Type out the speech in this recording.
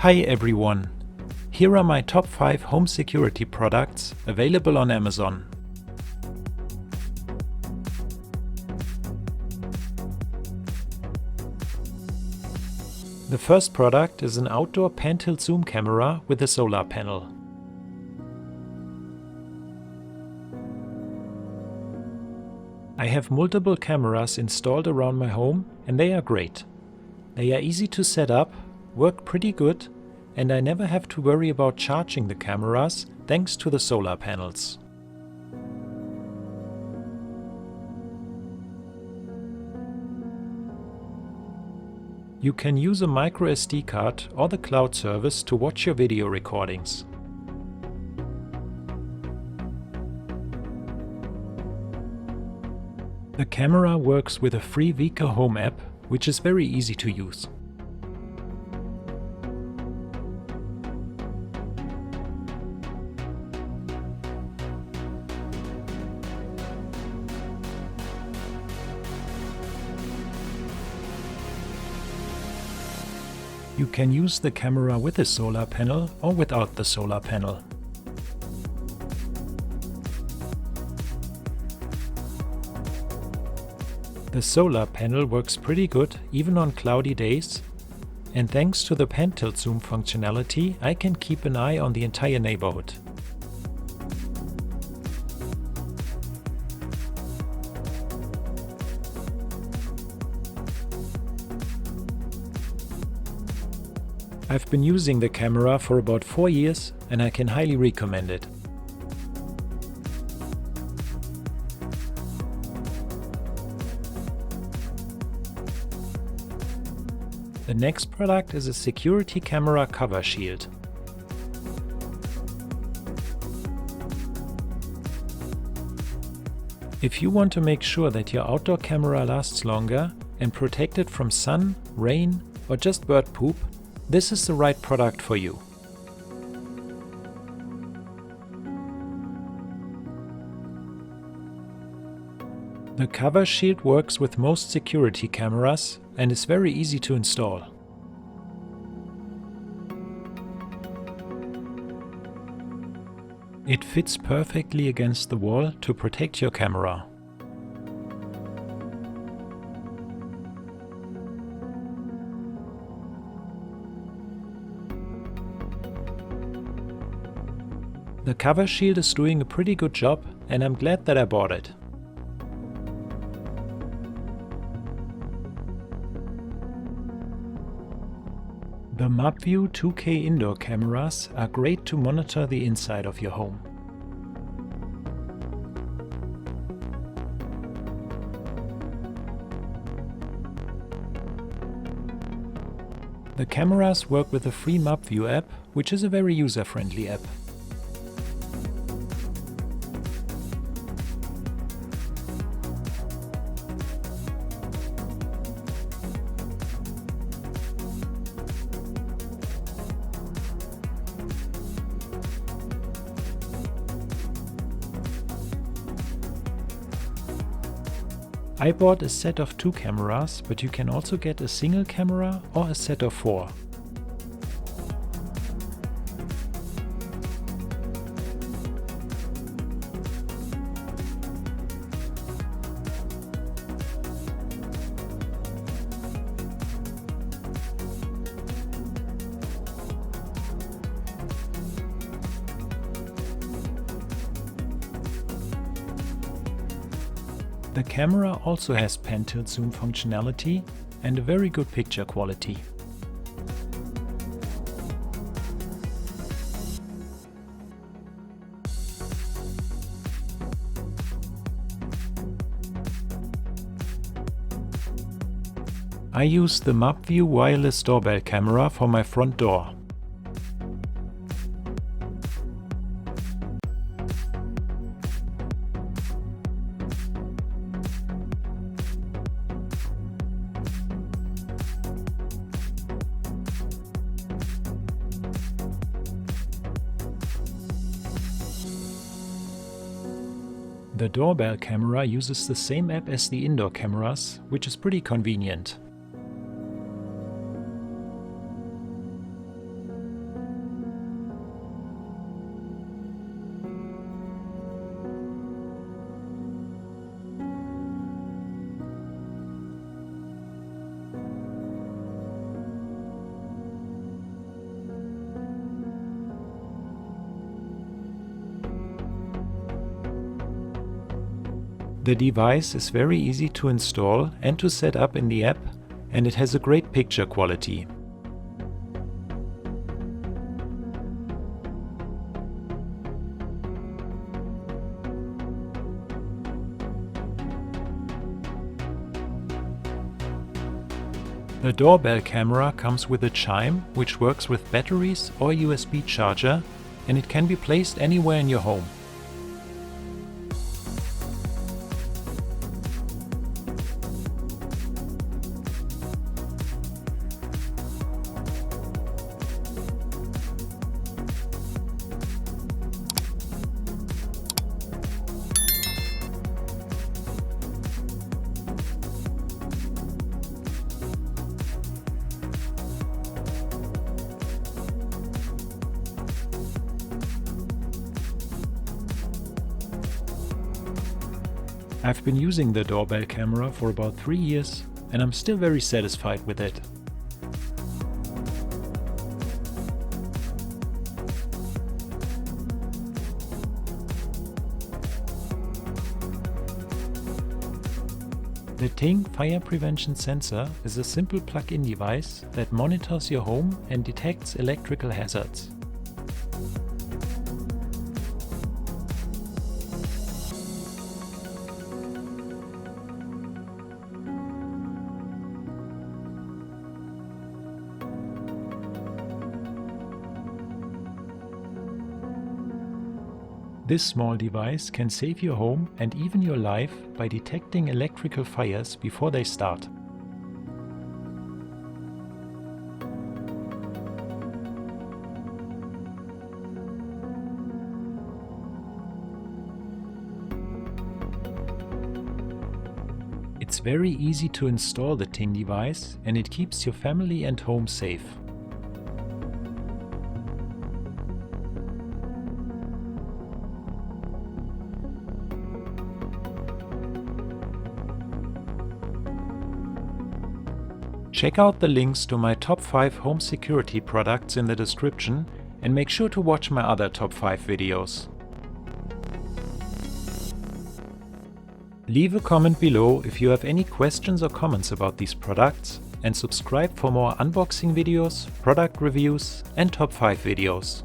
Hi everyone! Here are my top 5 home security products available on Amazon. The first product is an outdoor pan-tilt zoom camera with a solar panel. I have multiple cameras installed around my home and they are great. They are easy to set up, work pretty good, and I never have to worry about charging the cameras thanks to the solar panels. You can use a micro SD card or the cloud service to watch your video recordings. The camera works with a free Vika Home app, which is very easy to use. You can use the camera with a solar panel or without the solar panel. The solar panel works pretty good even on cloudy days, and thanks to the pan-tilt zoom functionality, I can keep an eye on the entire neighborhood. I've been using the camera for about 4 years and I can highly recommend it. The next product is a security camera cover shield. If you want to make sure that your outdoor camera lasts longer and protect it from sun, rain, or just bird poop, this is the right product for you. The cover shield works with most security cameras and is very easy to install. It fits perfectly against the wall to protect your camera. The cover shield is doing a pretty good job and I'm glad that I bought it. The MapView 2K indoor cameras are great to monitor the inside of your home. The cameras work with the free MapView app, which is a very user-friendly app. I bought a set of 2 cameras, but you can also get a single camera or a set of 4. The camera also has pan-tilt zoom functionality and a very good picture quality. I use the MapView wireless doorbell camera for my front door. The doorbell camera uses the same app as the indoor cameras, which is pretty convenient. The device is very easy to install and to set up in the app, and it has a great picture quality. The doorbell camera comes with a chime, which works with batteries or USB charger, and it can be placed anywhere in your home. I've been using the doorbell camera for about 3 years, and I'm still very satisfied with it. The Ting fire prevention sensor is a simple plug-in device that monitors your home and detects electrical hazards. This small device can save your home and even your life by detecting electrical fires before they start. It's very easy to install the Ting device, and it keeps your family and home safe. Check out the links to my top 5 home security products in the description, and make sure to watch my other top 5 videos. Leave a comment below if you have any questions or comments about these products, and subscribe for more unboxing videos, product reviews and top 5 videos.